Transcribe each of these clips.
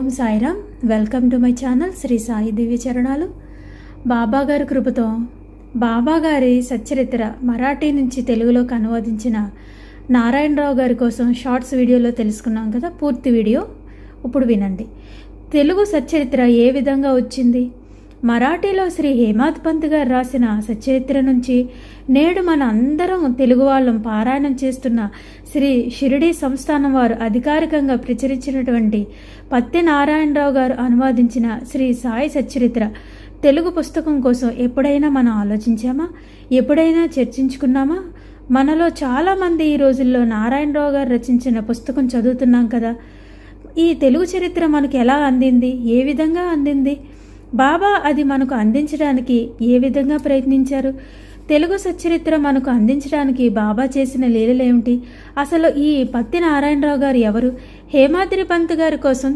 Om Sairam. Welcome to my channel Shri Sai దివ్య చరణాలు. బాబాగారి కృపతో బాబాగారి సచ్చరిత్ర మరాఠీ నుంచి తెలుగులోకి అనువదించిన నారాయణరావు గారి కోసం షార్ట్స్ వీడియోలో తెలుసుకున్నాం కదా. పూర్తి వీడియో ఇప్పుడు వినండి. తెలుగు సచ్చరిత్ర ఏ విధంగా వచ్చింది? మరాఠీలో శ్రీ హేమాద్ పంత్ గారు రాసిన సచ్చరిత్ర నుంచి నేడు మన అందరం తెలుగు వాళ్ళం పారాయణం చేస్తున్న శ్రీ షిరిడీ సంస్థానం వారు అధికారికంగా ప్రచురించినటువంటి పత్తి నారాయణరావు గారు అనువాదించిన శ్రీ సాయి సచ్చరిత్ర తెలుగు పుస్తకం కోసం ఎప్పుడైనా మనం ఆలోచించామా? ఎప్పుడైనా చర్చించుకున్నామా? మనలో చాలామంది ఈ రోజుల్లో నారాయణరావు గారు రచించిన పుస్తకం చదువుతున్నాం కదా. ఈ తెలుగు చరిత్ర మనకు ఎలా అందింది? ఏ విధంగా అందింది? బాబా అది మనకు అందించడానికి ఏ విధంగా ప్రయత్నించారు? తెలుగు సచ్చరిత్ర మనకు అందించడానికి బాబా చేసిన లీలలేమిటి? అసలు ఈ పత్తి నారాయణరావు గారు ఎవరు? హేమాద్రి పంత్ గారి కోసం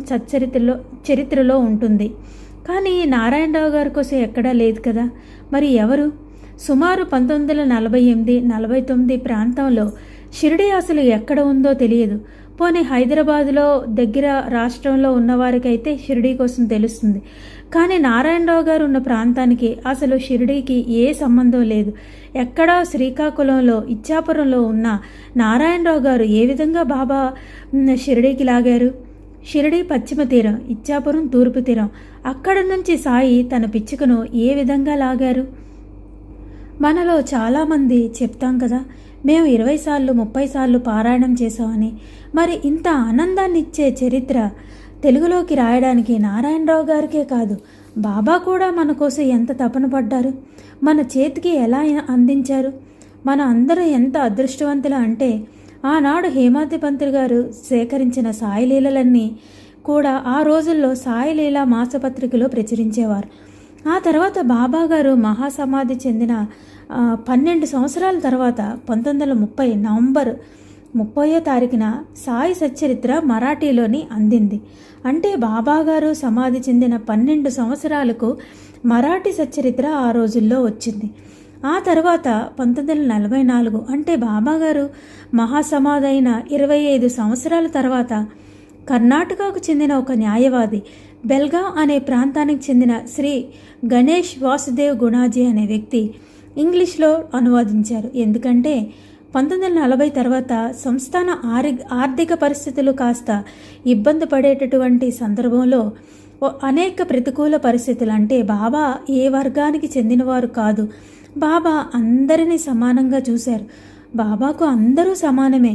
చరిత్రలో ఉంటుంది, కానీ నారాయణరావు గారి కోసం ఎక్కడా లేదు కదా. మరి ఎవరు? సుమారు 1948-49 ప్రాంతంలో షిరిడీ అసలు ఎక్కడ ఉందో తెలియదు. పోనీ హైదరాబాదులో దగ్గర రాష్ట్రంలో ఉన్నవారికైతే షిరిడీ కోసం తెలుస్తుంది, కానీ నారాయణరావు గారు ఉన్న ప్రాంతానికి అసలు షిరిడీకి ఏ సంబంధం లేదు. ఎక్కడో శ్రీకాకుళంలో ఇచ్చాపురంలో ఉన్న నారాయణరావు గారు ఏ విధంగా బాబా షిరిడీకి లాగారు? షిరిడీ పశ్చిమ తీరం, ఇచ్చాపురం తూర్పు తీరం. అక్కడ నుంచి సాయి తన పిచ్చుకను ఏ విధంగా లాగారు? మనలో చాలామంది చెప్తాం కదా, మేము 20 సార్లు 30 సార్లు పారాయణం చేశామని. మరి ఇంత ఆనందాన్ని ఇచ్చే చరిత్ర తెలుగులోకి రాయడానికి నారాయణరావు గారికే కాదు, బాబా కూడా మన కోసం ఎంత తపన పడ్డారు, మన చేతికి ఎలా అందించారు. మన అందరూ ఎంత అదృష్టవంతులు అంటే ఆనాడు హేమాద్రి పంత్ గారు సేకరించిన సాయి లీలలన్నీ కూడా ఆ రోజుల్లో సాయి లీల మాసపత్రికలో ప్రచురించేవారు. ఆ తర్వాత బాబా గారు మహాసమాధి చెందిన 12 సంవత్సరాల తర్వాత 1930 నవంబర్ 30వ తారీఖున సాయి సచ్చరిత్ర మరాఠీలోని అందింది. అంటే బాబాగారు సమాధి చెందిన 12 సంవత్సరాలకు మరాఠీ సచ్చరిత్ర ఆ రోజుల్లో వచ్చింది. ఆ తర్వాత 1944 అంటే బాబాగారు మహాసమాధి అయిన 25 సంవత్సరాల తర్వాత కర్ణాటకకు చెందిన ఒక న్యాయవాది బెల్గాం అనే ప్రాంతానికి చెందిన శ్రీ గణేష్ వాసుదేవ్ గుణాజీ అనే వ్యక్తి ఇంగ్లీష్లో అనువాదించారు. ఎందుకంటే 1940 తర్వాత సంస్థాన ఆర్థిక పరిస్థితులు కాస్త ఇబ్బంది పడేటటువంటి సందర్భంలో అనేక ప్రతికూల పరిస్థితులు, అంటే బాబా ఏ వర్గానికి చెందినవారు కాదు, బాబా అందరినీ సమానంగా చూశారు. బాబాకు అందరూ సమానమే,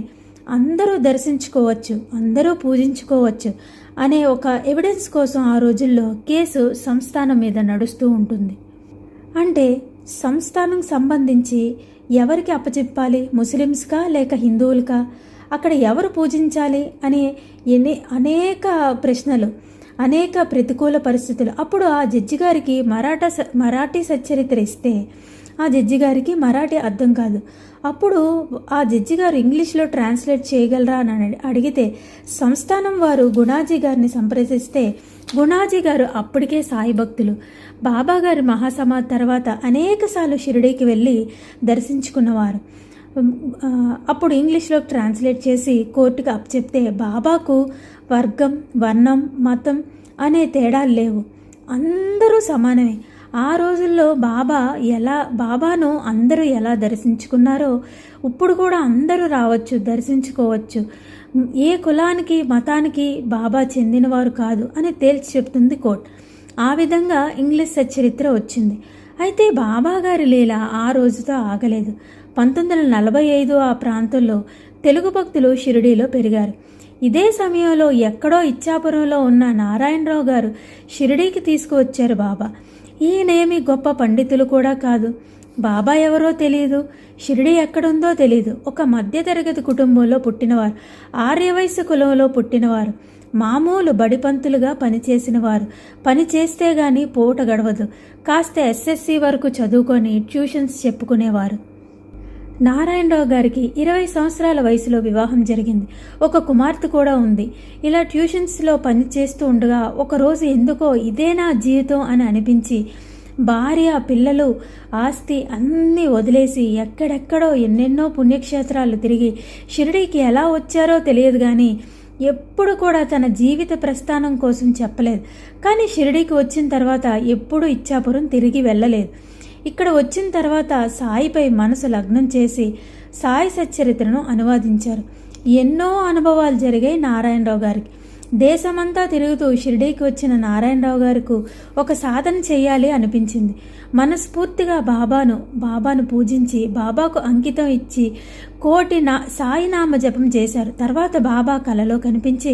అందరూ దర్శించుకోవచ్చు, అందరూ పూజించుకోవచ్చు అనే ఒక ఎవిడెన్స్ కోసం ఆ రోజుల్లో కేసు సంస్థానం మీద నడుస్తూ ఉంటుంది. అంటే సంస్థానం సంబంధించి ఎవరికి అప్పచెప్పాలి, ముస్లిమ్స్కా లేక హిందువులకా, అక్కడ ఎవరు పూజించాలి అనే అనేక ప్రశ్నలు, అనేక ప్రతికూల పరిస్థితులు. అప్పుడు ఆ జడ్జి గారికి మరాఠీ సచ్చరిత్ర ఇస్తే ఆ జడ్జి గారికి మరాఠీ అర్థం కాదు. అప్పుడు ఆ జడ్జి గారు ఇంగ్లీష్లో ట్రాన్స్లేట్ చేయగలరా అని అడిగితే సంస్థానం వారు గుణాజీ గారిని సంప్రదిస్తే గుణాజీ గారు అప్పటికే సాయి భక్తులు. బాబాగారి మహాసమాధి తర్వాత అనేకసార్లు షిరిడీకి వెళ్ళి దర్శించుకున్నవారు. అప్పుడు ఇంగ్లీష్లో ట్రాన్స్లేట్ చేసి కోర్టుకు అప్పచెప్తే బాబాకు వర్గం, వర్ణం, మతం అనే తేడాలు లేవు, అందరూ సమానమే. ఆ రోజుల్లో బాబాను అందరూ ఎలా దర్శించుకున్నారో ఇప్పుడు కూడా అందరూ రావచ్చు, దర్శించుకోవచ్చు. ఏ కులానికి మతానికి బాబా చెందినవారు కాదు అని తేల్చి చెప్తుంది కోర్టు. ఆ విధంగా ఇంగ్లీష్ సచ్చరిత్ర వచ్చింది. అయితే బాబా గారి లీల ఆ రోజుతో ఆగలేదు. 1945 ఆ ప్రాంతంలో తెలుగు భక్తులు షిరిడీలో పెరిగారు. ఇదే సమయంలో ఎక్కడో ఇచ్చాపురంలో ఉన్న నారాయణరావు గారు షిరిడీకి తీసుకువచ్చారు బాబా. ఈయనేమి గొప్ప పండితులు కూడా కాదు, బాబా ఎవరో తెలియదు, షిరిడీ ఎక్కడుందో తెలియదు. ఒక మధ్యతరగతి కుటుంబంలో పుట్టినవారు, ఆర్యవైశ్య కులంలో పుట్టినవారు, మామూలు బడిపంతులుగా పనిచేసినవారు. పని చేస్తే గాని పూట గడవదు. కాస్త SSC వరకు చదువుకొని ట్యూషన్స్ చెప్పుకునేవారు. నారాయణరావు గారికి 20 సంవత్సరాల వయసులో వివాహం జరిగింది. ఒక కుమార్తె కూడా ఉంది. ఇలా ట్యూషన్స్లో పని చేస్తూ ఉండగా ఒకరోజు ఎందుకో ఇదేనా జీవితం అని అనిపించి భార్య, పిల్లలు, ఆస్తి అన్నీ వదిలేసి ఎక్కడెక్కడో ఎన్నెన్నో పుణ్యక్షేత్రాలు తిరిగి షిరిడీకి ఎలా వచ్చారో తెలియదు కానీ ఎప్పుడు కూడా తన జీవిత ప్రస్థానం కోసం చెప్పలేదు. కానీ షిరిడీకి వచ్చిన తర్వాత ఎప్పుడూ ఇచ్చాపురం తిరిగి వెళ్ళలేదు. ఇక్కడ వచ్చిన తర్వాత సాయిపై మనసు లగ్నం చేసి సాయి సచ్చరిత్రను అనువాదించారు. ఎన్నో అనుభవాలు జరిగాయి నారాయణరావు గారికి. దేశమంతా తిరుగుతూ షిరిడీకి వచ్చిన నారాయణరావు గారికి ఒక సాధన చేయాలి అనిపించింది. మనస్ఫూర్తిగా బాబాను పూజించి బాబాకు అంకితం ఇచ్చి సాయినామ జపం చేశారు. తర్వాత బాబా కలలో కనిపించి,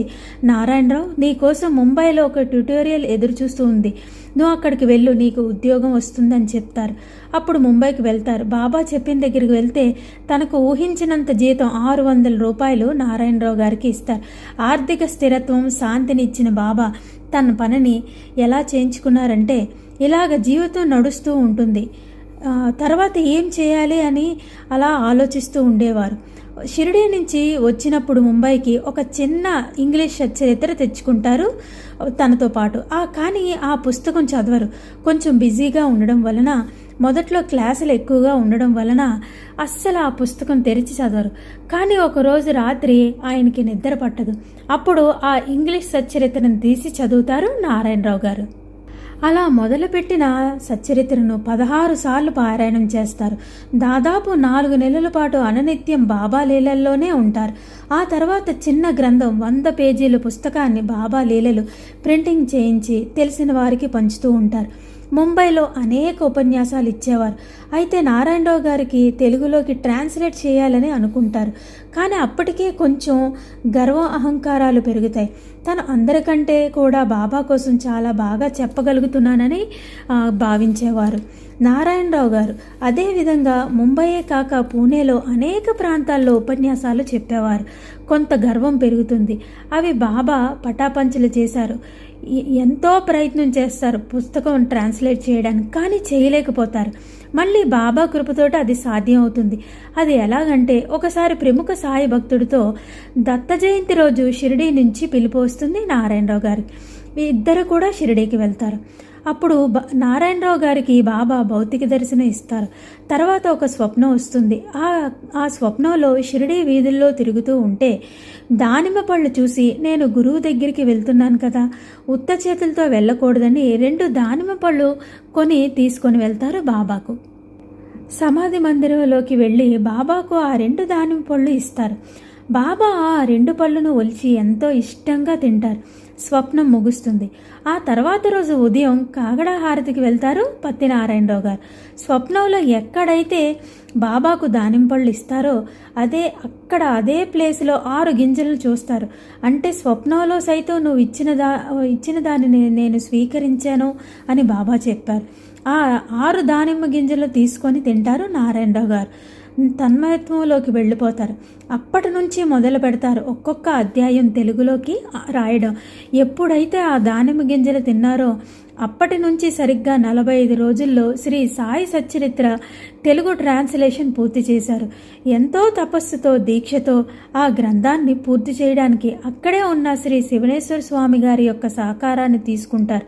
నారాయణరావు, నీకోసం ముంబైలో ఒక ట్యుటోరియల్ ఎదురు చూస్తూ ఉంది, నువ్వు అక్కడికి వెళ్ళు, నీకు ఉద్యోగం వస్తుందని చెప్తారు. అప్పుడు ముంబైకి వెళ్తారు. బాబా చెప్పిన దగ్గరికి వెళ్తే తనకు ఊహించినంత జీతం 600 రూపాయలు నారాయణరావు గారికి ఇస్తారు. ఆర్థిక స్థిరత్వం, శాంతిని ఇచ్చిన బాబా తన పనిని ఎలా చేయించుకున్నారంటే, ఇలాగ జీవితం నడుస్తూ ఉంటుంది, తర్వాత ఏం చేయాలి అని అలా ఆలోచిస్తూ ఉండేవారు. షిరిడీ నుంచి వచ్చినప్పుడు ముంబైకి ఒక చిన్న ఇంగ్లీష్ చరిత్ర తెచ్చుకుంటారు తనతో పాటు. కానీ ఆ పుస్తకం చదవరు. కొంచెం బిజీగా ఉండడం వలన, మొదట్లో క్లాసులు ఎక్కువగా ఉండడం వలన అస్సలు ఆ పుస్తకం తెరిచి చదవరు. కానీ ఒకరోజు రాత్రి ఆయనకి నిద్ర పట్టదు. అప్పుడు ఆ ఇంగ్లీష్ సచ్చరిత్రను తీసి చదువుతారు నారాయణరావు గారు. అలా మొదలుపెట్టిన సచ్చరిత్రను 16 సార్లు పారాయణం చేస్తారు. దాదాపు 4 నెలల పాటు అననిత్యం బాబా లీలల్లోనే ఉంటారు. ఆ తర్వాత చిన్న గ్రంథం 100 పేజీల పుస్తకాన్ని బాబా లీలలు ప్రింటింగ్ చేయించి తెలిసిన వారికి పంచుతూ ఉంటారు. ముంబైలో అనేక ఉపన్యాసాలు ఇచ్చేవారు. అయితే నారాయణరావు గారికి తెలుగులోకి ట్రాన్స్లేట్ చేయాలని అనుకుంటారు. కానీ అప్పటికే కొంచెం గర్వం, అహంకారాలు పెరుగుతాయి. తను అందరికంటే కూడా బాబా కోసం చాలా బాగా చెప్పగలుగుతున్నానని భావించేవారు నారాయణరావు గారు. అదేవిధంగా ముంబయే కాక పూణేలో అనేక ప్రాంతాల్లో ఉపన్యాసాలు చెప్పేవారు. కొంత గర్వం పెరుగుతుంది. అవి బాబా పటాపంచలు చేశారు. ఎంతో ప్రయత్నం చేస్తారు పుస్తకం ట్రాన్స్లేట్ చేయడానికి, కానీ చేయలేకపోతారు. మళ్ళీ బాబా కృపతోటి అది సాధ్యం అవుతుంది. అది ఎలాగంటే, ఒకసారి ప్రముఖ సాయి భక్తుడితో దత్త జయంతి రోజు షిరిడీ నుంచి పిలుపు వస్తుంది నారాయణరావు గారికి. ఇద్దరు కూడా షిరిడీకి వెళ్తారు. అప్పుడు నారాయణరావు గారికి బాబా భౌతిక దర్శనం ఇస్తారు. తర్వాత ఒక స్వప్నం వస్తుంది. ఆ స్వప్నంలో షిరిడీ వీధుల్లో తిరుగుతూ ఉంటే దానిమ్మ పళ్ళు చూసి, నేను గురువు దగ్గరికి వెళ్తున్నాను కదా, ఉత్త చేతులతో వెళ్ళకూడదని 2 దానిమ్మ పళ్ళు తీసుకొని వెళ్తారు బాబాకు. సమాధి మందిరంలోకి వెళ్ళి బాబాకు ఆ 2 దానిమ్మ పళ్ళు ఇస్తారు. బాబా ఆ 2 పళ్ళను ఒలిచి ఎంతో ఇష్టంగా తింటారు. స్వప్నం ముగుస్తుంది. ఆ తర్వాత రోజు ఉదయం కాగడా హారతికి వెళ్తారు పత్తినారాయణరావు గారు. స్వప్నంలో ఎక్కడైతే బాబాకు దానింపళ్ళు ఇస్తారో అదే ప్లేస్లో 6 గింజలను చూస్తారు. అంటే స్వప్నంలో సైతం నువ్వు ఇచ్చిన దానిని నేను స్వీకరించాను అని బాబా చెప్పారు. ఆ 6 దానిమ్మ గింజలు తీసుకొని తింటారు నారాయణరావు గారు. తన్మయత్వంలోకి వెళ్ళిపోతారు. అప్పటి నుంచి మొదలు పెడతారు ఒక్కొక్క అధ్యాయం తెలుగులోకి రాయడం. ఎప్పుడైతే ఆ దానిమ్మ గింజలు తిన్నారో అప్పటి నుంచి సరిగ్గా 45 రోజుల్లో శ్రీ సాయి సచ్చరిత్ర తెలుగు ట్రాన్స్లేషన్ పూర్తి చేశారు. ఎంతో తపస్సుతో, దీక్షతో ఆ గ్రంథాన్ని పూర్తి చేయడానికి అక్కడే ఉన్న శ్రీ శివనేశ్వర స్వామి గారి యొక్క సహకారాన్ని తీసుకుంటారు.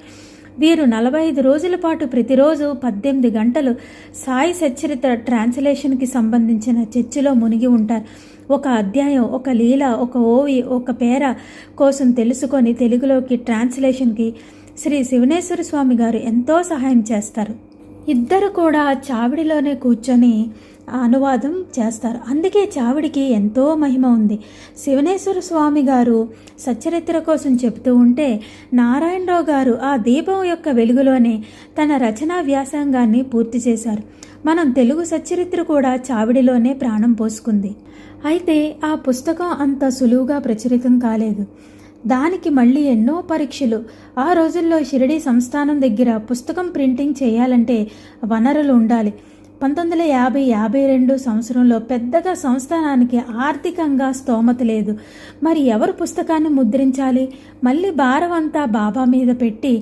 వీరు 45 రోజుల పాటు ప్రతిరోజు 18 గంటలు సాయి సచ్చరిత్ర ట్రాన్స్లేషన్కి సంబంధించిన చర్చలో మునిగి ఉంటారు. ఒక అధ్యాయం, ఒక లీల, ఒక ఓవి, ఒక పేర కోసం తెలుసుకొని తెలుగులోకి ట్రాన్స్లేషన్కి శ్రీ శివనేశ్వర స్వామి గారు ఎంతో సహాయం చేస్తారు. ఇద్దరు కూడా చావిడిలోనే కూర్చొని అనువాదం చేస్తారు. అందుకే చావిడికి ఎంతో మహిమ ఉంది. శివనేశ్వర స్వామి గారు సచ్చరిత్ర కోసం చెబుతూ ఉంటే నారాయణరావు గారు ఆ దీపం యొక్క వెలుగులోనే తన రచనా వ్యాసంగాన్ని పూర్తి చేశారు. మనం తెలుగు సచ్చరిత్ర కూడా చావిడిలోనే ప్రాణం పోసుకుంది. అయితే ఆ పుస్తకం అంత సులువుగా ప్రచురితం కాలేదు. దానికి మళ్ళీ ఎన్నో పరీక్షలు. ఆ రోజుల్లో షిరిడీ సంస్థానం దగ్గర పుస్తకం ప్రింటింగ్ చేయాలంటే వనరులు ఉండాలి. 1950-52 సంవత్సరంలో పెద్దగా సంస్థానానికి ఆర్థికంగా స్తోమత లేదు. మరి ఎవరు పుస్తకాన్ని ముద్రించాలి? మళ్ళీ భారం అంతా బాబా మీద పెట్టి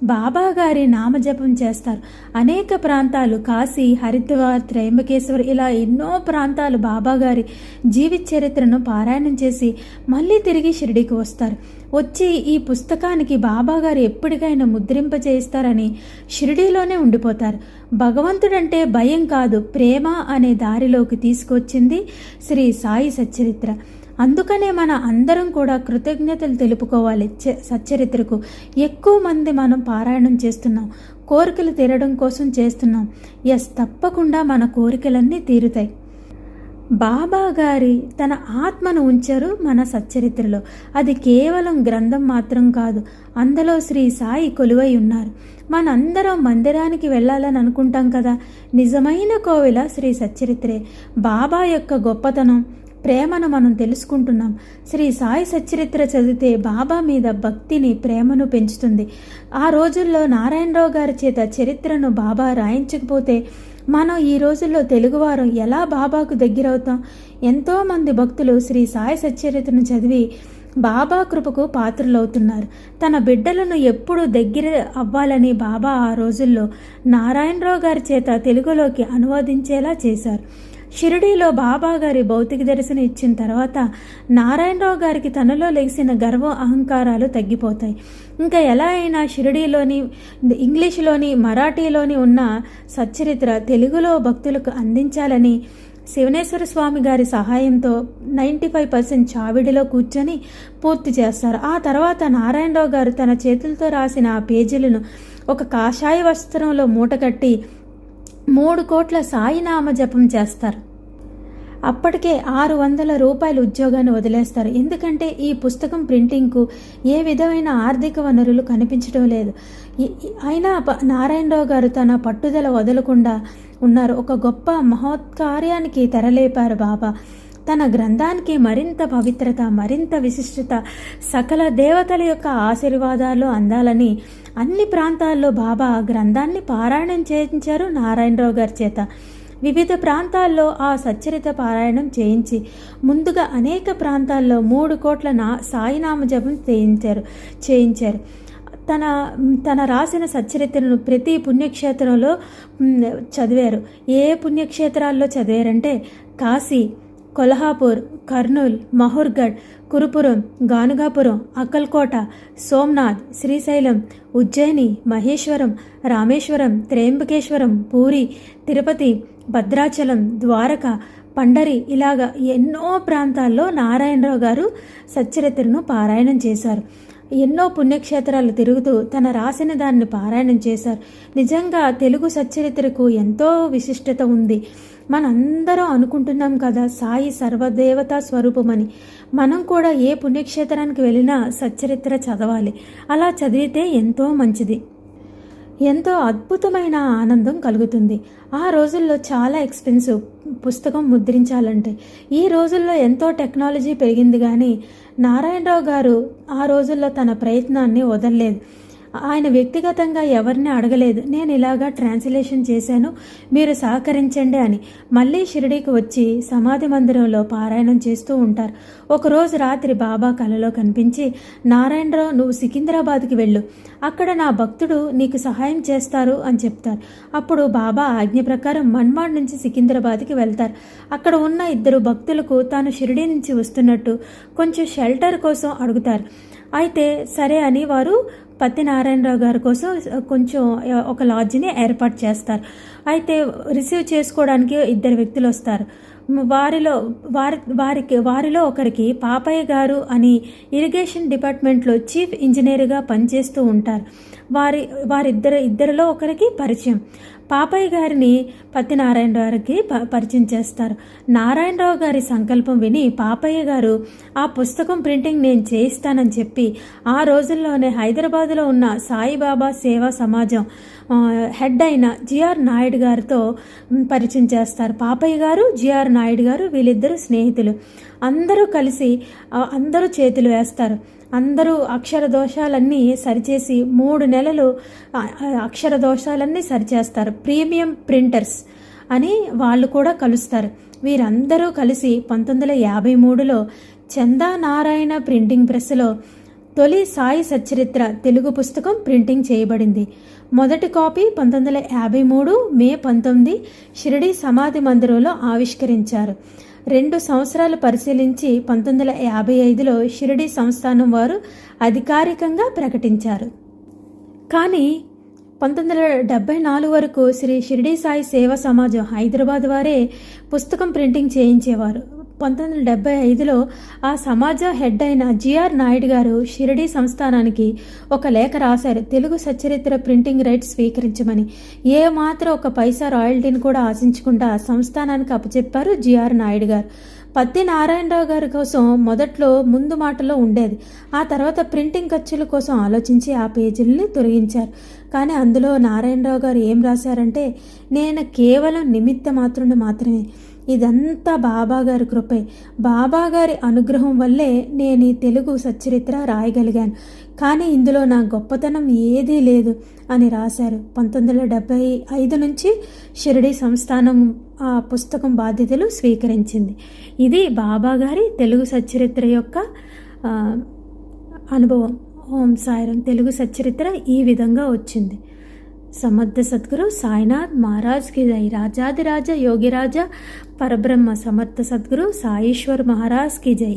బాబా గారి నామజపం చేస్తారు. అనేక ప్రాంతాలు, కాశీ, హరిద్వార్, త్రయంబకేశ్వర్, ఇలా ఎన్నో ప్రాంతాలు బాబా గారి జీవిత చరిత్రను పారాయణం చేసి మళ్ళీ తిరిగి షిరిడీకి వస్తారు. వచ్చి ఈ పుస్తకానికి బాబా గారు ఎప్పటికైనా ముద్రింప చేస్తారని షిరిడీలోనే ఉండిపోతారు. భగవంతుడంటే భయం కాదు, ప్రేమ అనే దారిలోకి తీసుకొచ్చింది శ్రీ సాయి సచ్చరిత్ర. అందుకనే మన అందరం కూడా కృతజ్ఞతలు తెలుపుకోవాలి. సచ్చరిత్రకు ఎక్కువ మంది మనం పారాయణం చేస్తున్నాం, కోరికలు తీరడం కోసం చేస్తున్నాం. తప్పకుండా మన కోరికలన్నీ తీరుతాయి. బాబా గారి తన ఆత్మను ఉంచారు మన సచ్చరిత్రలో. అది కేవలం గ్రంథం మాత్రం కాదు, అందులో శ్రీ సాయి కొలువై ఉన్నారు. మనందరం మందిరానికి వెళ్ళాలని అనుకుంటాం కదా, నిజమైన కోవిల శ్రీ సచ్చరిత్రే. బాబా యొక్క గొప్పతనం, ప్రేమను మనం తెలుసుకుంటున్నాం. శ్రీ సాయి సచ్చరిత్ర చదివితే బాబా మీద భక్తిని, ప్రేమను పెంచుతుంది. ఆ రోజుల్లో నారాయణరావు గారి చేత చరిత్రను బాబా రాయించకపోతే మనం ఈ రోజుల్లో తెలుగువారం ఎలా బాబాకు దగ్గరవుతాం? ఎంతోమంది భక్తులు శ్రీ సాయి సచ్చరిత్రను చదివి బాబా కృపకు పాత్రలవుతున్నారు. తన బిడ్డలను ఎప్పుడు దగ్గర అవ్వాలని బాబా ఆ రోజుల్లో నారాయణరావు గారి చేత తెలుగులోకి అనువదించేలా చేశారు. షిరిడీలో బాబా గారి భౌతిక దర్శనం ఇచ్చిన తర్వాత నారాయణరావు గారికి తనలో లెగిసిన గర్వం, అహంకారాలు తగ్గిపోతాయి. ఇంకా ఎలా అయినా షిరిడీలోని, ఇంగ్లీష్లోని, మరాఠీలోని ఉన్న సచ్చరిత్ర తెలుగులో భక్తులకు అందించాలని శివనేశ్వర స్వామి గారి సహాయంతో 95% చావిడిలో కూర్చొని పూర్తి చేస్తారు. ఆ తర్వాత నారాయణరావు గారు తన చేతులతో రాసిన ఆ పేజీలను ఒక కాషాయ వస్త్రంలో మూటకట్టి 3 కోట్ల సాయినామ జపం చేస్తారు. అప్పటికే 600 రూపాయల ఉద్యోగాన్ని వదిలేస్తారు. ఎందుకంటే ఈ పుస్తకం ప్రింటింగ్కు ఏ విధమైన ఆర్థిక వనరులు కనిపించడం లేదు. అయినా నారాయణరావు గారు తన పట్టుదల వదలకుండా ఉన్నారు. ఒక గొప్ప మహోత్కార్యానికి తెరలేపారు బాబా. తన గ్రంథానికి మరింత పవిత్రత, మరింత విశిష్టత, సకల దేవతల యొక్క ఆశీర్వాదాలు అందాలని అన్ని ప్రాంతాల్లో బాబా గ్రంథాన్ని పారాయణం చేయించారు నారాయణరావు గారి చేత. వివిధ ప్రాంతాల్లో ఆ సచ్చరిత పారాయణం చేయించి ముందుగా అనేక ప్రాంతాల్లో 3 కోట్ల సాయినామ జపం చేయించారు. తన రాసిన సచ్చరిత్రను ప్రతి పుణ్యక్షేత్రంలో చదివారు. ఏ పుణ్యక్షేత్రాల్లో చదివారంటే కాశీ, కొల్హాపూర్, కర్నూల్, మహూర్గఢ్, కురుపురం, గానుగాపురం, అక్కల్కోట, సోమనాథ్, శ్రీశైలం, ఉజ్జయిని, మహేశ్వరం, రామేశ్వరం, త్రయంబకేశ్వరం, పూరి, తిరుపతి, భద్రాచలం, ద్వారక, పండరి, ఇలాగా ఎన్నో ప్రాంతాల్లో నారాయణరావు గారు సచ్చరిత్రను పారాయణం చేశారు. ఎన్నో పుణ్యక్షేత్రాలు తిరుగుతూ తన రాసిన దాన్ని పారాయణం చేశారు. నిజంగా తెలుగు సచ్చరిత్రకు ఎంతో విశిష్టత ఉంది. మనందరం అనుకుంటున్నాం కదా సాయి సర్వదేవతా స్వరూపమని. మనం కూడా ఏ పుణ్యక్షేత్రానికి వెళ్ళినా సచ్చరిత్ర చదవాలి. అలా చదివితే ఎంతో మంచిది, ఎంతో అద్భుతమైన ఆనందం కలుగుతుంది. ఆ రోజుల్లో చాలా ఎక్స్పెన్సివ్ పుస్తకం ముద్రించాలంటే. ఈ రోజుల్లో ఎంతో టెక్నాలజీ పెరిగింది, కానీ నారాయణరావు గారు ఆ రోజుల్లో తన ప్రయత్నాన్ని వదలలేదు. ఆయన వ్యక్తిగతంగా ఎవరిని అడగలేదు, నేను ఇలాగా ట్రాన్స్లేషన్ చేశాను, మీరు సహకరించండి అని. మళ్ళీ షిరిడీకి వచ్చి సమాధి మందిరంలో పారాయణం చేస్తూ ఉంటారు. ఒకరోజు రాత్రి బాబా కలలో కనిపించి, నారాయణరావు, నువ్వు సికింద్రాబాద్కి వెళ్ళు, అక్కడ నా భక్తుడు నీకు సహాయం చేస్తారు అని చెప్తారు. అప్పుడు బాబా ఆజ్ఞ ప్రకారం మన్మాడ్ నుంచి సికింద్రాబాద్కి వెళ్తారు. అక్కడ ఉన్న 2 భక్తులకు తాను షిరిడీ నుంచి వస్తున్నట్టు కొంచెం షెల్టర్ కోసం అడుగుతారు. అయితే సరే అని వారు పత్తి నారాయణరావు గారి కోసం కొంచెం ఒక లాడ్జిని ఏర్పాటు చేస్తారు. అయితే రిసీవ్ చేసుకోవడానికి 2 వ్యక్తులు వస్తారు. వారిలో ఒకరికి పాపయ్య గారు అని ఇరిగేషన్ డిపార్ట్మెంట్లో చీఫ్ ఇంజనీర్గా పనిచేస్తూ ఉంటారు. వారిద్దరిలో ఒకరికి పరిచయం. పాపయ్య గారిని పత్తి నారాయణరావు గారికి పరిచయం చేస్తారు. నారాయణరావు గారి సంకల్పం విని పాపయ్య గారు ఆ పుస్తకం ప్రింటింగ్ నేను చేయిస్తానని చెప్పి ఆ రోజుల్లోనే హైదరాబాద్లో ఉన్న సాయిబాబా సేవా సమాజం హెడ్ అయిన జిఆర్ నాయుడు గారితో పరిచయం చేస్తారు. పాపయ్య గారు, జిఆర్ నాయుడు గారు వీళ్ళిద్దరూ స్నేహితులు. అందరూ కలిసి అందరూ చేతులు వేస్తారు. అందరూ అక్షర దోషాలన్నీ సరిచేసి 3 నెలలు అక్షర దోషాలన్నీ సరిచేస్తారు. ప్రీమియం ప్రింటర్స్ అని వాళ్ళు కూడా కలుస్తారు. వీరందరూ కలిసి 1953లో చందా నారాయణ ప్రింటింగ్ ప్రెస్లో తొలి సాయి సచ్చరిత్ర తెలుగు పుస్తకం ప్రింటింగ్ చేయబడింది. మొదటి కాపీ 1953 మే 19 షిరిడీ సమాధి మందిరంలో ఆవిష్కరించారు. 2 సంవత్సరాలు పరిశీలించి 1955లో షిరిడీ సంస్థానం వారు అధికారికంగా ప్రకటించారు. కానీ 1974 వరకు శ్రీ షిరిడీ సాయి సేవా సమాజం హైదరాబాద్ వారే పుస్తకం ప్రింటింగ్ చేయించేవారు. 1975లో ఆ సమాజ హెడ్ అయిన జిఆర్ నాయుడు గారు షిరిడీ సంస్థానానికి ఒక లేఖ రాశారు, తెలుగు సచ్చరిత్ర ప్రింటింగ్ రైట్స్ స్వీకరించమని. ఏమాత్రం ఒక పైసా రాయల్టీని కూడా ఆశించకుండా సంస్థానానికి అప్పచెప్పారు జిఆర్ నాయుడు గారు. పత్తి నారాయణరావు గారి కోసం మొదట్లో ముందు మాటలో ఉండేది. ఆ తర్వాత ప్రింటింగ్ ఖర్చుల కోసం ఆలోచించి ఆ పేజీలని తొలగించారు. కానీ అందులో నారాయణరావు గారు ఏం రాశారంటే, నేను కేవలం నిమిత్త మాత్రమే, ఇదంతా బాబాగారి కృపే, బాబాగారి అనుగ్రహం వల్లే నేను ఈ తెలుగు సచ్చరిత్ర రాయగలిగాను, కానీ ఇందులో నా గొప్పతనం ఏదీ లేదు అని రాశారు. 1975 నుంచి షిరిడీ సంస్థానం ఆ పుస్తకం బాధ్యతలు స్వీకరించింది. ఇది బాబాగారి తెలుగు సచ్చరిత్ర యొక్క అనుభవం. ఓం సాయిరాం. తెలుగు సచ్చరిత్ర ఈ విధంగా వచ్చింది. సమర్థ సద్గురు సాయినాథ్ మహారాజ్ కి జై. రాజాదిరాజ యోగిరాజ పరబ్రహ్మ సమర్థ సద్గురు సాయేశ్వర్ మహారాజ్ కి జై.